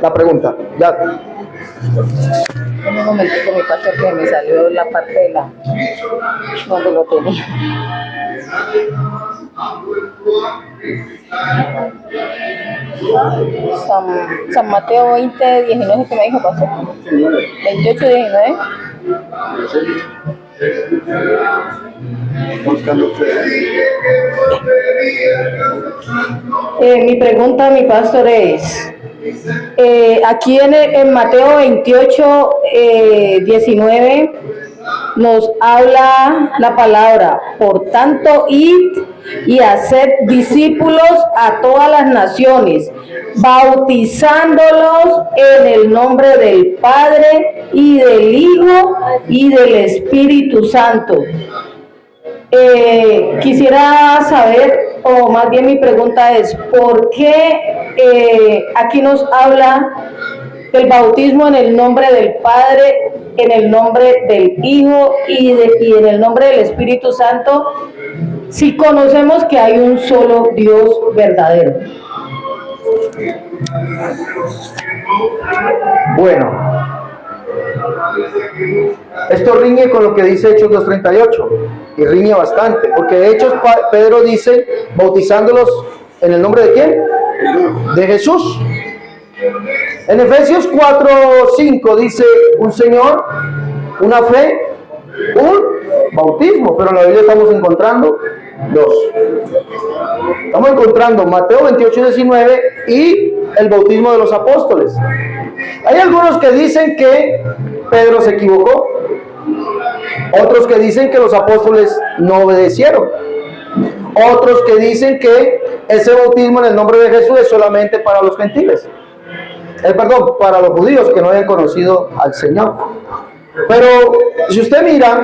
la pregunta. Ya. Un momentico, mi pastor, que me salió la parte de la donde lo tenía. San Mateo 20, 19, ¿qué me dijo, pastor? 28, 19. Mi pregunta, mi pastor, es aquí en Mateo 28, 19 nos habla la palabra: por tanto, id y haced discípulos a todas las naciones, bautizándolos en el nombre del Padre y del Hijo y del Espíritu Santo. Quisiera saber, o más bien mi pregunta es, ¿por qué aquí nos habla del bautismo en el nombre del Padre, en el nombre del Hijo y en el nombre del Espíritu Santo, si conocemos que hay un solo Dios verdadero? Bueno, esto riñe con lo que dice Hechos 2:38, y riñe bastante, porque de Hechos Pedro dice, bautizándolos en el nombre de ¿quién? De Jesús. En Efesios 4:5 dice, un Señor, una fe, un bautismo, pero en la Biblia estamos encontrando dos. Estamos encontrando Mateo 28:19 y el bautismo de los apóstoles. Hay algunos que dicen que Pedro se equivocó, otros que dicen que los apóstoles no obedecieron, otros que dicen que ese bautismo en el nombre de Jesús es solamente para los gentiles, perdón, para los judíos que no habían conocido al Señor. Pero si usted mira,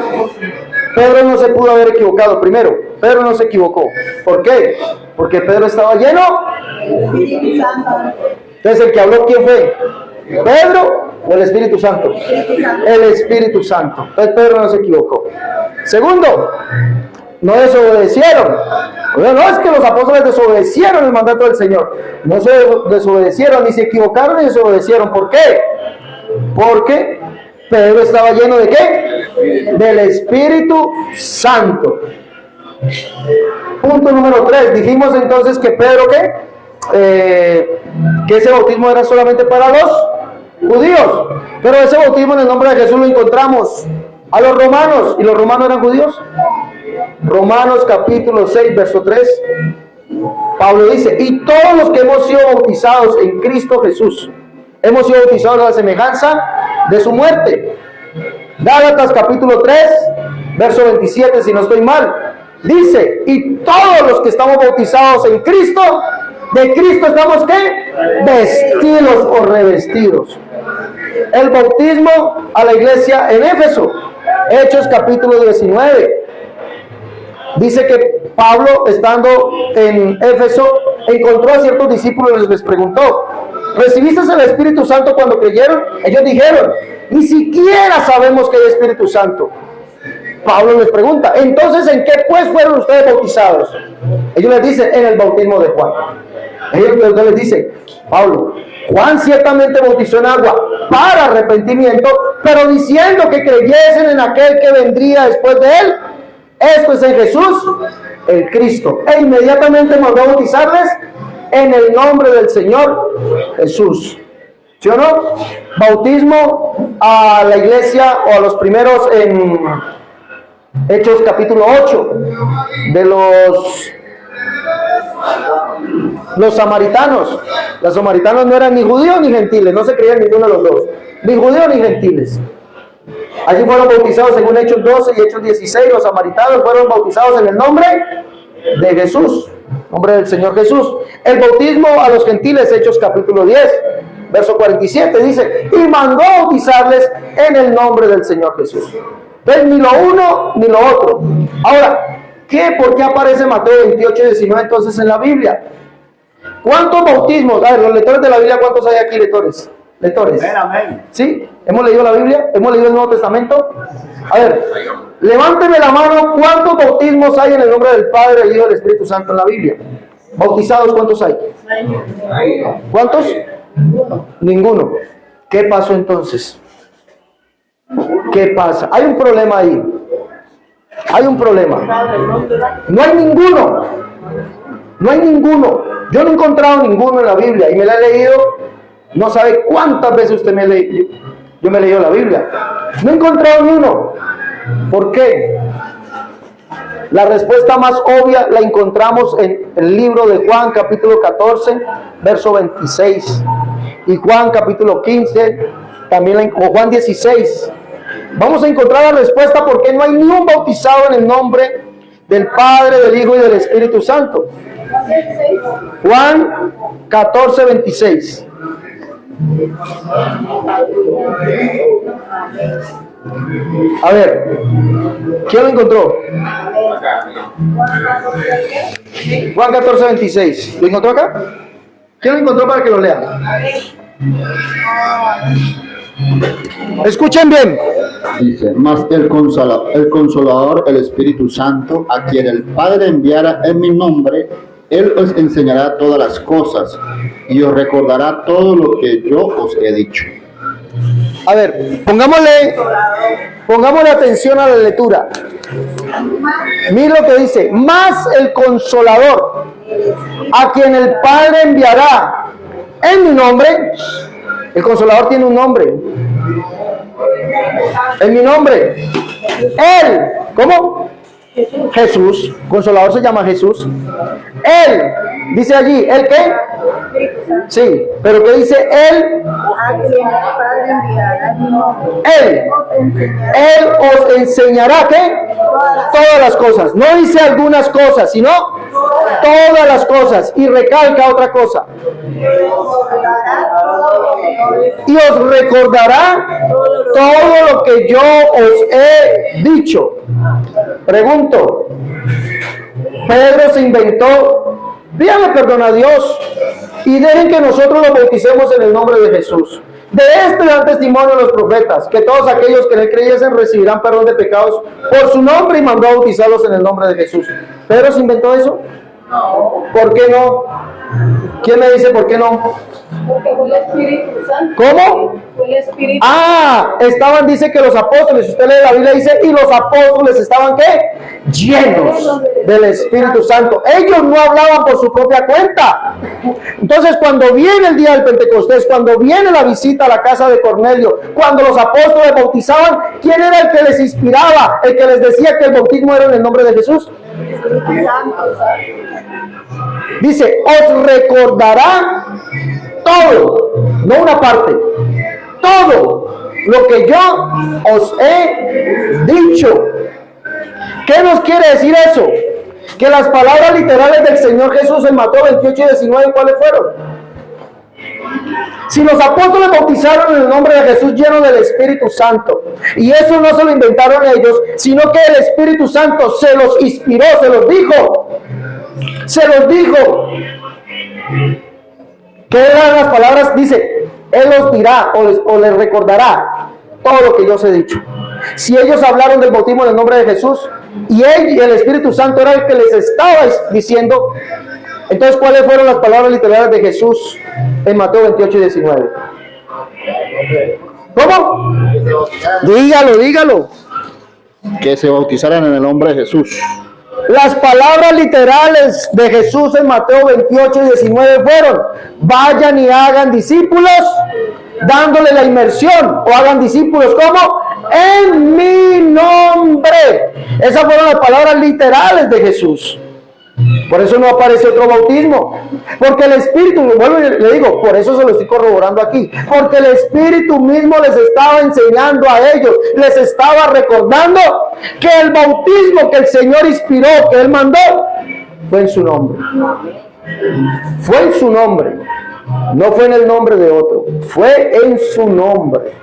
Pedro no se pudo haber equivocado. Primero, Pedro no se equivocó. ¿Por qué? Porque Pedro estaba lleno. Entonces, el que habló, ¿quién fue? ¿Pedro o el Espíritu Santo? El Espíritu Santo. Entonces Pedro no se equivocó. Segundo, no desobedecieron. No es que los apóstoles desobedecieron el mandato del Señor. No se desobedecieron, ni se equivocaron ni desobedecieron. ¿Por qué? Porque Pedro estaba lleno ¿de qué? Del Espíritu Santo. Punto número 3. Dijimos entonces que Pedro, ¿qué? Que ese bautismo era solamente para los judíos. Pero ese bautismo en el nombre de Jesús lo encontramos a los romanos. ¿Y los romanos eran judíos? Romanos capítulo 6, verso 3. Pablo dice, y todos los que hemos sido bautizados en Cristo Jesús, hemos sido bautizados a la semejanza de su muerte. Gálatas capítulo 3, verso 27, si no estoy mal, dice, y todos los que estamos bautizados en Cristo, de Cristo estamos ¿qué? Vestidos o revestidos. El bautismo a la iglesia en Éfeso, Hechos capítulo 19. Dice que Pablo, estando en Éfeso, encontró a ciertos discípulos y les preguntó, ¿recibiste el Espíritu Santo cuando creyeron? Ellos dijeron, ni siquiera sabemos que hay Espíritu Santo. Pablo les pregunta, entonces, ¿en qué pues fueron ustedes bautizados? Ellos les dicen, en el bautismo de Juan. Ellos les dicen, Pablo, Juan ciertamente bautizó en agua para arrepentimiento, pero diciendo que creyesen en aquel que vendría después de él, esto es en Jesús, el Cristo. E inmediatamente mandó a bautizarles en el nombre del Señor Jesús. ¿Sí o no? Bautismo a la iglesia o a los primeros en Hechos capítulo 8 de los samaritanos. Los samaritanos no eran ni judíos ni gentiles, no se creían ninguno de los dos, ni judíos ni gentiles. Allí fueron bautizados según Hechos 12 y Hechos 16. Los samaritanos fueron bautizados en el nombre de Jesús, nombre del Señor Jesús. El bautismo a los gentiles, Hechos capítulo 10, verso 47, dice, y mandó bautizarles en el nombre del Señor Jesús. Entonces, ni lo uno ni lo otro. Ahora, ¿por qué aparece Mateo 28, 19 entonces en la Biblia? ¿Cuántos bautismos? A ver, los lectores de la Biblia, ¿cuántos hay aquí, lectores? ¿Lectores? Amén. ¿Sí? ¿Hemos leído la Biblia? ¿Hemos leído el Nuevo Testamento? A ver, levánteme la mano, ¿cuántos bautismos hay en el nombre del Padre, del Hijo y del Espíritu Santo en la Biblia? ¿Bautizados cuántos hay? ¿Cuántos? Ninguno. ¿Qué pasó entonces? ¿Qué pasa? Hay un problema ahí. Hay un problema. No hay ninguno. No hay ninguno. Yo no he encontrado ninguno en la Biblia y me la he leído. No sabe cuántas veces usted me ha leído. Yo me he leído la Biblia. No he encontrado ni uno. ¿Por qué? La respuesta más obvia la encontramos en el libro de Juan, capítulo 14, verso 26. Y Juan, capítulo 15, también o Juan 16. Vamos a encontrar la respuesta porque no hay ni un bautizado en el nombre del Padre, del Hijo y del Espíritu Santo. Juan 14, 26. A ver, ¿quién lo encontró? Juan 14, 26. ¿Lo encontró acá? ¿Quién lo encontró para que lo lea? Escuchen bien. Dice, mas el Consolador, el Espíritu Santo, a quien el Padre enviara en mi nombre, Él os enseñará todas las cosas y os recordará todo lo que yo os he dicho. A ver, pongámosle atención a la lectura. Mira lo que dice, más el Consolador, a quien el Padre enviará en mi nombre. El Consolador tiene un nombre. En mi nombre. Él, ¿cómo? Jesús. Consolador se llama Jesús. Él, dice allí, ¿él qué? Sí, pero ¿qué dice él? Él os enseñará ¿qué? Todas las cosas. No dice algunas cosas, sino todas las cosas. Y recalca otra cosa. Y os recordará todo lo que yo os he dicho. Pregunto, Pedro se inventó, pídale perdón a Dios y dejen que nosotros los bauticemos en el nombre de Jesús. De este dan testimonio los profetas, que todos aquellos que en él creyesen recibirán perdón de pecados por su nombre, y mandó a bautizarlos en el nombre de Jesús. ¿Pedro se inventó eso? ¿Por qué no? ¿Quién me dice por qué no? Porque fue el Espíritu Santo. ¿Cómo? Fue el Espíritu. Estaban, dice que los apóstoles, usted lee la Biblia, dice, y los apóstoles estaban ¿qué? Llenos del Espíritu Santo. Ellos no hablaban por su propia cuenta. Entonces, cuando viene el día del Pentecostés, cuando viene la visita a la casa de Cornelio, cuando los apóstoles bautizaban, ¿quién era el que les inspiraba? El que les decía que el bautismo era en el nombre de Jesús. Dice, os recordará todo, no una parte, todo lo que yo os he dicho. ¿Qué nos quiere decir eso? Que las palabras literales del Señor Jesús en Mateo 28 y 19, ¿cuáles fueron? Si los apóstoles bautizaron en el nombre de Jesús lleno del Espíritu Santo, y eso no se lo inventaron ellos, sino que el Espíritu Santo se los inspiró, se los dijo. Se los dijo. ¿Qué eran las palabras? Dice, Él os dirá o les recordará todo lo que yo os he dicho. Si ellos hablaron del bautismo en el nombre de Jesús, y Él y el Espíritu Santo era el que les estaba diciendo, entonces ¿cuáles fueron las palabras literales de Jesús en Mateo 28 y 19? ¿Cómo? Dígalo. Que se bautizaran en el nombre de Jesús. Las palabras literales de Jesús en Mateo 28 y 19 fueron: vayan y hagan discípulos, dándole la inmersión, o hagan discípulos, ¿cómo? En mi nombre. Esas fueron las palabras literales de Jesús. Por eso no aparece otro bautismo, porque el Espíritu, vuelvo y le digo, por eso se lo estoy corroborando aquí, porque el Espíritu mismo les estaba enseñando a ellos, les estaba recordando que el bautismo que el Señor inspiró, que Él mandó, fue en su nombre. Fue en su nombre, no fue en el nombre de otro, fue en su nombre.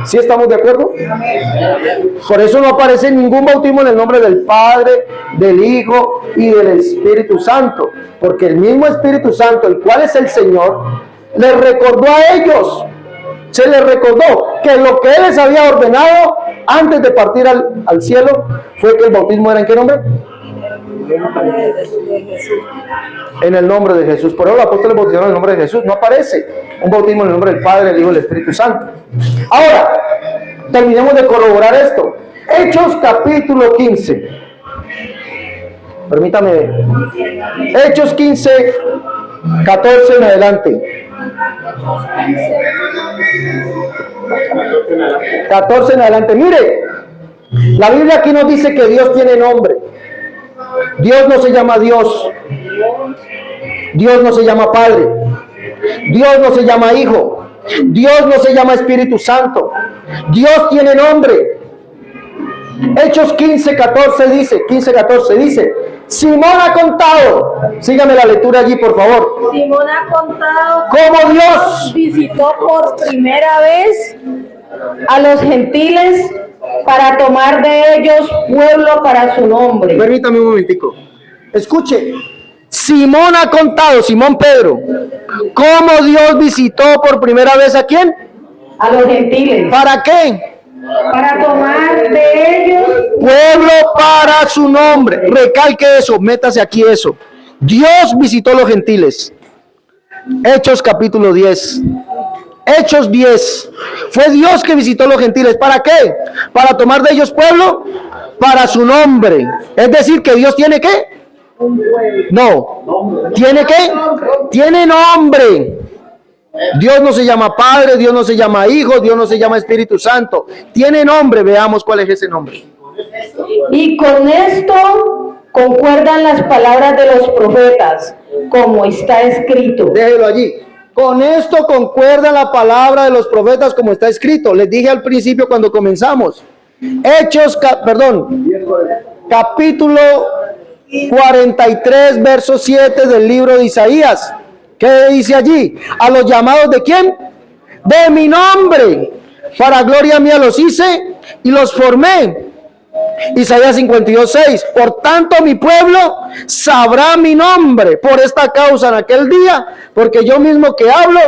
¿Sí estamos de acuerdo? Por eso no aparece ningún bautismo en el nombre del Padre, del Hijo y del Espíritu Santo, porque el mismo Espíritu Santo, el cual es el Señor, les recordó a ellos, se les recordó que lo que Él les había ordenado antes de partir al cielo fue que el bautismo era ¿en qué nombre? En el nombre de Jesús. Por eso los apóstoles bautizaron en el nombre de Jesús. No aparece un bautismo en el nombre del Padre, el Hijo y el Espíritu Santo. Ahora, terminemos de corroborar esto. Hechos capítulo 15. Permítame. Hechos 15, 14 en adelante. 14 en adelante. Mire, la Biblia aquí nos dice que Dios tiene nombre. Dios no se llama Dios. Dios no se llama Padre. Dios no se llama Hijo. Dios no se llama Espíritu Santo. Dios tiene nombre. Hechos 15, 14 dice, Simón ha contado, sígame la lectura allí por favor. Simón ha contado cómo Dios visitó por primera vez a los gentiles para tomar de ellos pueblo para su nombre. Permítame un momentico. Escuche. Simón ha contado, Simón Pedro, cómo Dios visitó por primera vez ¿a quién? A los gentiles. ¿Para qué? Para tomar de ellos pueblo para su nombre. Recalque eso, métase aquí eso. Dios visitó a los gentiles. Hechos capítulo 10. Hechos 10. Fue Dios que visitó a los gentiles. ¿Para qué? Para tomar de ellos pueblo para su nombre. Es decir, que Dios tiene ¿qué? No. ¿Tiene qué? Tiene nombre. Dios no se llama Padre, Dios no se llama Hijo, Dios no se llama Espíritu Santo. Tiene nombre, veamos cuál es ese nombre. Y con esto concuerdan las palabras de los profetas, como está escrito. Déjelo allí. Con esto concuerda la palabra de los profetas como está escrito. Les dije al principio cuando comenzamos. Capítulo 43, verso 7 del libro de Isaías. ¿Qué dice allí? A los llamados ¿de quién? De mi nombre. Para gloria mía los hice y los formé. Isaías 52:6. Por tanto mi pueblo sabrá mi nombre por esta causa en aquel día, porque yo mismo que hablo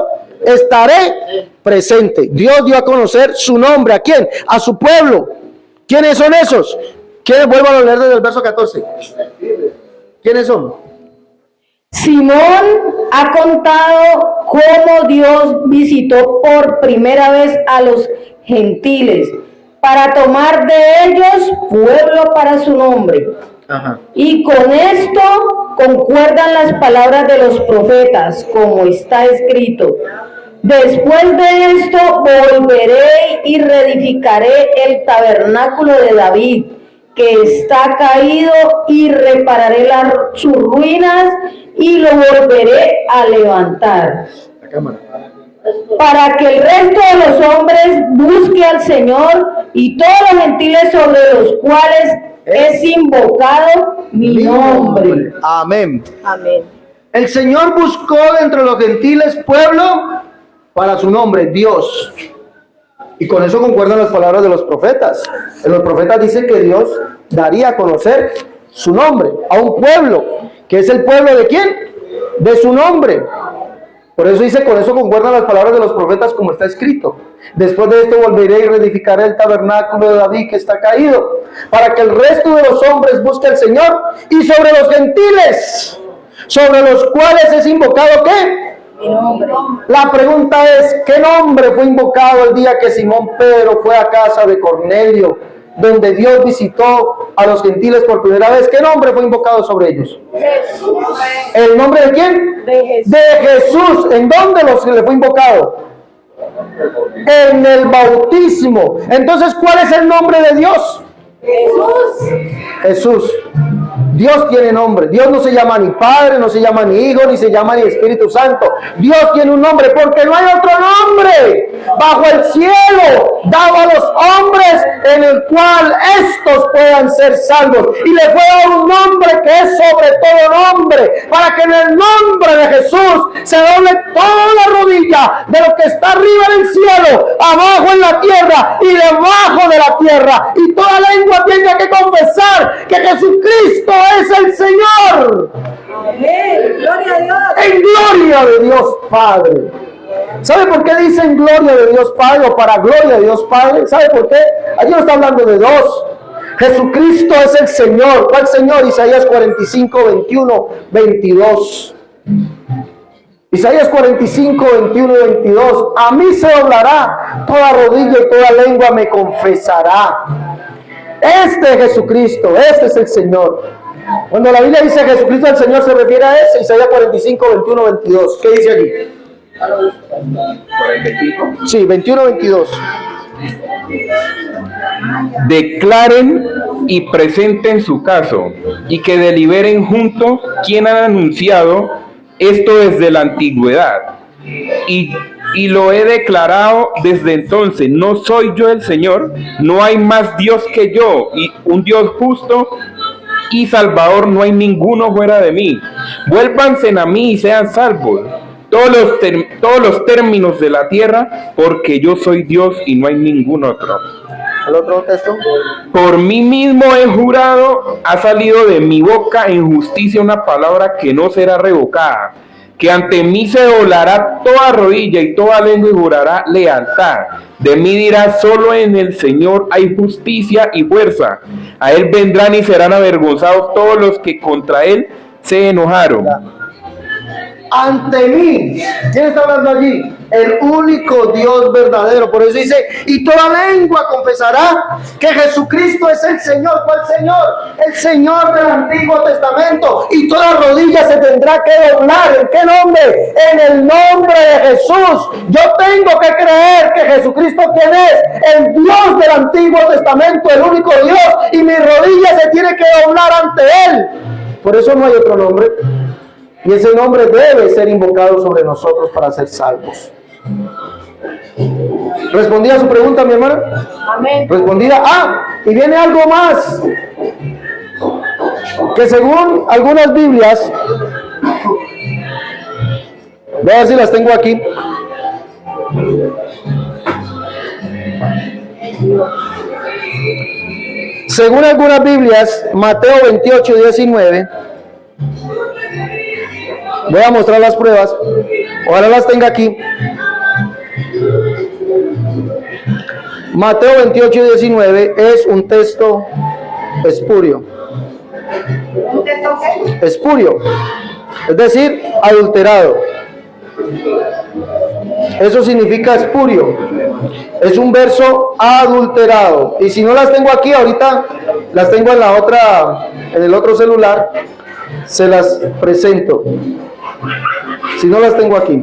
estaré presente. Dios dio a conocer su nombre. ¿A quién? A su pueblo. ¿Quiénes son esos? ¿Quiénes? Vuelvo a leer desde el verso 14. ¿Quiénes son? Simón ha contado cómo Dios visitó por primera vez a los gentiles para tomar de ellos pueblo para su nombre. Ajá. Y con esto concuerdan las palabras de los profetas, como está escrito. Después de esto volveré y reedificaré el tabernáculo de David, que está caído, y repararé sus ruinas y lo volveré a levantar. La cámara. Para que el resto de los hombres busque al Señor y todos los gentiles sobre los cuales es invocado mi nombre. Amén. Amén. El Señor buscó entre los gentiles pueblo para su nombre, Dios. Y con eso concuerdan las palabras de los profetas. En los profetas dice que Dios daría a conocer su nombre a un pueblo, que es el pueblo de quién? De su nombre. Por eso dice, con eso concuerdan las palabras de los profetas como está escrito. Después de esto volveré y reedificaré el tabernáculo de David que está caído, para que el resto de los hombres busque al Señor, y sobre los gentiles, sobre los cuales es invocado ¿qué? Mi nombre. La pregunta es, ¿qué nombre fue invocado el día que Simón Pedro fue a casa de Cornelio, donde Dios visitó a los gentiles por primera vez? ¿Qué nombre fue invocado sobre ellos? Jesús. ¿El nombre de quién? De Jesús. De Jesús. ¿En dónde le fue invocado? En el bautismo. Entonces, ¿cuál es el nombre de Dios? Jesús. Jesús. Dios tiene nombre. Dios no se llama ni Padre, no se llama ni Hijo, ni se llama ni Espíritu Santo. Dios tiene un nombre porque no hay otro nombre bajo el cielo dado a los hombres en el cual estos puedan ser salvos. Y le fue dado un nombre que es sobre todo nombre, para que en el nombre de Jesús se doble toda la rodilla de lo que está arriba en el cielo, abajo en la tierra y debajo de la tierra, y toda lengua tenga que confesar que Jesucristo es el Señor. Amén. Gloria a Dios. En gloria de Dios Padre. ¿Sabe por qué dice en gloria de Dios Padre o para gloria de Dios Padre? ¿Sabe por qué? Allí no está hablando de dos. Jesucristo es el Señor. ¿Cuál Señor? Isaías 45, 21, 22. Isaías 45, 21 y 22. A mí se doblará toda rodilla y toda lengua me confesará. Este es Jesucristo, este es el Señor. Cuando la Biblia dice Jesucristo el Señor, se refiere a ese. Isaías 45, 21, 22. ¿Qué dice aquí? 45. Sí, 21, 22. Declaren y presenten su caso, y que deliberen juntos quién ha anunciado esto desde la antigüedad. Y lo he declarado desde entonces. No soy yo el Señor, no hay más Dios que yo, y un Dios justo y salvador, no hay ninguno fuera de mí. Vuélvanse a mí y sean salvos todos los términos de la tierra, porque yo soy Dios y no hay ningún otro. ¿El otro texto? Por mí mismo he jurado, ha salido de mi boca en justicia una palabra que no será revocada, que ante mí se doblará toda rodilla y toda lengua y jurará lealtad. De mí dirá, solo en el Señor hay justicia y fuerza. A Él vendrán y serán avergonzados todos los que contra Él se enojaron. Ante mí, ¿quién está hablando allí? El único Dios verdadero. Por eso dice, y toda lengua confesará que Jesucristo es el Señor. ¿Cuál Señor? El Señor del Antiguo Testamento. Y toda rodilla se tendrá que doblar. ¿En qué nombre? En el nombre de Jesús. Yo tengo que creer que Jesucristo, ¿quién es? El Dios del Antiguo Testamento, el único Dios. Y mi rodilla se tiene que doblar ante Él. Por eso no hay otro nombre. Y ese nombre debe ser invocado sobre nosotros para ser salvos. ¿Respondía a su pregunta, mi hermana? Amén. Respondida. Y viene algo más. Que según algunas Biblias, voy a ver si las tengo aquí. Según algunas Biblias, Mateo 28, 19. Voy a mostrar las pruebas. Ojalá las tenga aquí. Mateo 28, 19 es un texto espurio. ¿Un texto qué? Espurio. Es decir, adulterado. Eso significa espurio. Es un verso adulterado. Y si no las tengo aquí, ahorita las tengo en el otro celular. Se las presento. Si no las tengo aquí.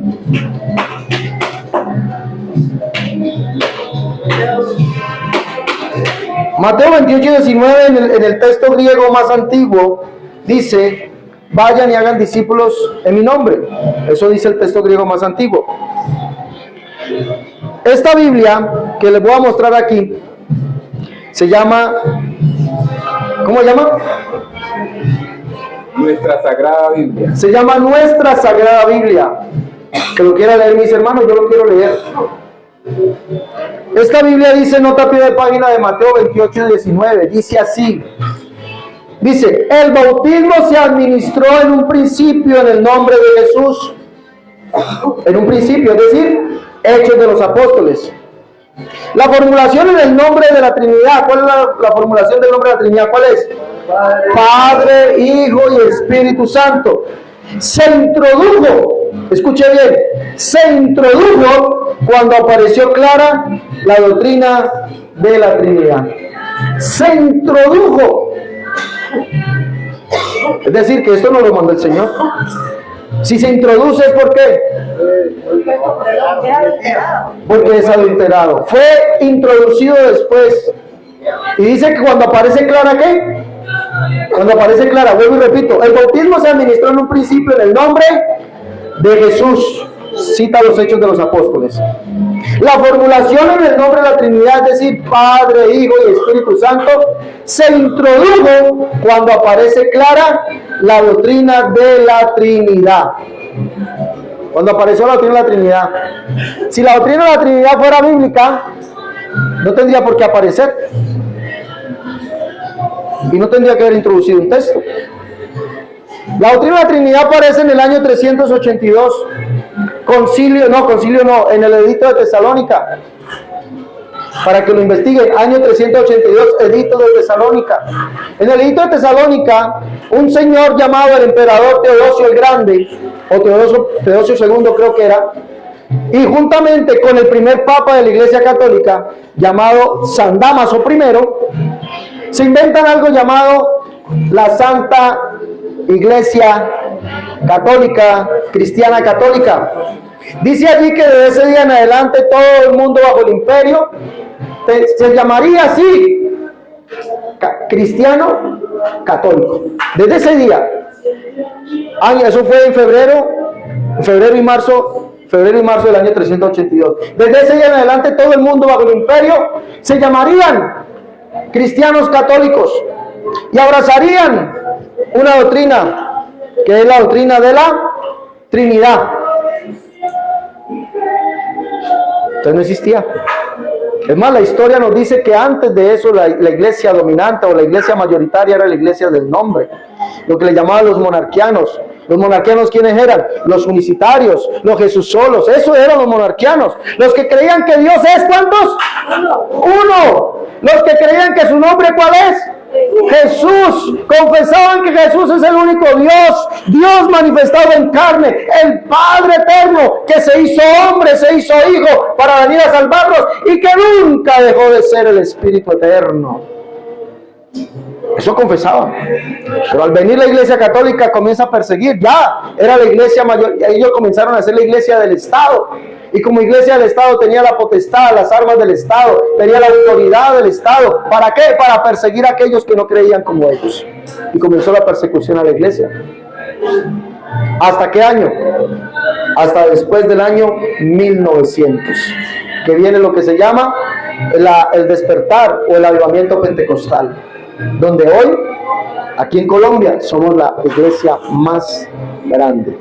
Mateo 28, 19 en el texto griego más antiguo dice, vayan y hagan discípulos en mi nombre. Eso dice el texto griego más antiguo. Esta Biblia que les voy a mostrar aquí se llama, ¿cómo se llama? Nuestra Sagrada Biblia. Se llama Nuestra Sagrada Biblia. Que lo quiera leer mis hermanos, yo lo quiero leer. Esta Biblia dice, nota a pie de página de Mateo 28, 19, dice así. Dice, el bautismo se administró en un principio en el nombre de Jesús. En un principio, es decir, Hechos de los Apóstoles. La formulación en el nombre de la Trinidad. ¿Cuál es la formulación del nombre de la Trinidad? ¿Cuál es? Padre, Hijo y Espíritu Santo. Se introdujo, escuche bien, se introdujo cuando apareció clara la doctrina de la Trinidad. Se introdujo. Es decir, que esto no lo mandó el Señor. Si se introduce es ¿por qué? Porque es adulterado. Fue introducido después. Y dice que cuando aparece clara, ¿qué? Cuando aparece clara, vuelvo y repito, el bautismo se administró en un principio en el nombre de Jesús. Cita los Hechos de los Apóstoles. La formulación en el nombre de la Trinidad, es decir, Padre, Hijo y Espíritu Santo, se introdujo cuando aparece clara la doctrina de la Trinidad. Cuando apareció la doctrina de la Trinidad. Si la doctrina de la Trinidad fuera bíblica, no tendría por qué aparecer. Y no tendría que haber introducido un texto. La doctrina de la Trinidad aparece en el año 382. Concilio no, en el edicto de Tesalónica. para que lo investiguen. Año 382, edicto de Tesalónica. En el edicto de Tesalónica, un señor llamado el emperador Teodosio el Grande, o Teodosio II creo que era, y juntamente con el primer papa de la Iglesia Católica, llamado San Dámaso I, se inventan algo llamado la Santa Iglesia Católica, Cristiana Católica. Dice allí que desde ese día en adelante todo el mundo bajo el imperio se llamaría así, cristiano católico. Desde ese día, eso fue en febrero y marzo del año 382. Desde ese día en adelante todo el mundo bajo el imperio se llamarían cristianos católicos y abrazarían una doctrina que es la doctrina de la Trinidad. Entonces no existía. Es más, la historia nos dice que antes de eso la iglesia dominante o la iglesia mayoritaria era la iglesia del nombre, lo que le llamaban los monarquianos. Los monarquianos, ¿quiénes eran? Los unicitarios, los Jesúsolos, esos eran los monarquianos. Los que creían que Dios es, ¿cuántos? Uno. Los que creían que su nombre, ¿cuál es? Jesús. Confesaban que Jesús es el único Dios, Dios manifestado en carne, el Padre eterno que se hizo hombre, se hizo hijo para venir a salvarnos y que nunca dejó de ser el Espíritu eterno. Eso confesaban. Pero al venir la Iglesia Católica comienza a perseguir. Ya era la iglesia mayor, y ellos comenzaron a ser la iglesia del Estado. Y como iglesia del Estado tenía la potestad, las armas del Estado, tenía la autoridad del Estado. ¿Para qué? Para perseguir a aquellos que no creían como ellos. Y comenzó la persecución a la iglesia. ¿Hasta qué año? Hasta después del año 1900, que viene lo que se llama el despertar o el avivamiento pentecostal, donde hoy, aquí en Colombia, somos la iglesia más grande.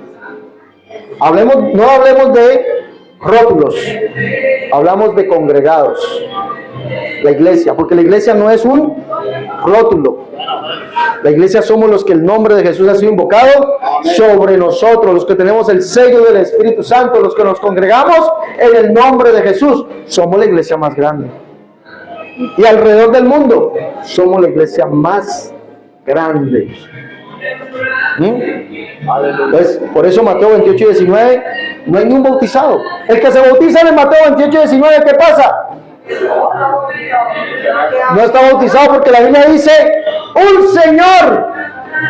No hablemos de rótulos, hablamos de congregados. La iglesia, porque la iglesia no es un rótulo. La iglesia somos los que el nombre de Jesús ha sido invocado sobre nosotros, los que tenemos el sello del Espíritu Santo, los que nos congregamos en el nombre de Jesús. Somos la iglesia más grande. Y alrededor del mundo somos la iglesia más grande. Entonces, por eso Mateo 28 y 19 no hay ni un bautizado. El que se bautiza en Mateo 28 y 19, ¿qué pasa? No está bautizado, porque la Biblia dice un Señor,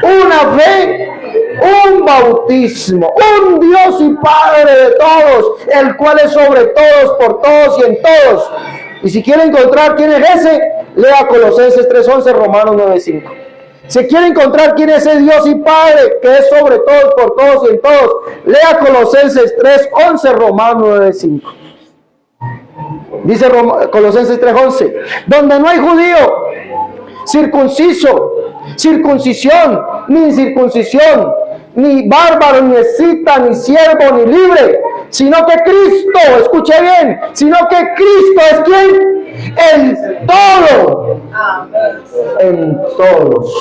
una fe, un bautismo, un Dios y Padre de todos, el cual es sobre todos, por todos y en todos. Y si quiere encontrar quién es ese, lea Colosenses 3:11, Romanos 9:5. Si quiere encontrar quién es ese Dios y Padre que es sobre todos, por todos y en todos, lea Colosenses 3:11, Romanos 9:5. Dice Colosenses 3:11, donde no hay judío, circunciso, circuncisión, ni incircuncisión, ni bárbaro, ni escita, ni siervo, ni libre, sino que Cristo, escuche bien, sino que Cristo es ¿quién? El todo, en todos,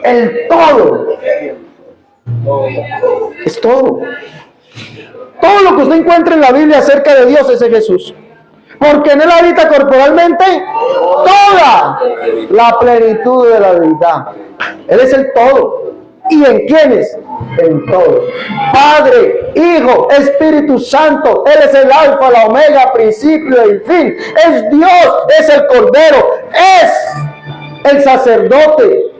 el todo, es todo. Todo lo que usted encuentra en la Biblia acerca de Dios es en Jesús, porque en Él habita corporalmente toda la plenitud de la deidad. Él es el todo. ¿Y en quiénes? En todo. Padre, Hijo, Espíritu Santo. Él es el alfa, la omega, principio y el fin. Es Dios, es el Cordero, es el sacerdote.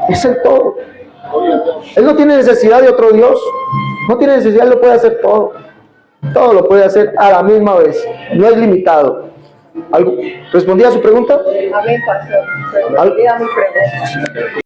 Es el todo. Él no tiene necesidad de otro Dios. No tiene necesidad, Él lo puede hacer todo. Todo lo puede hacer a la misma vez. No es limitado. ¿Respondí a su pregunta? Amén, pastor. Respondí a mi pregunta.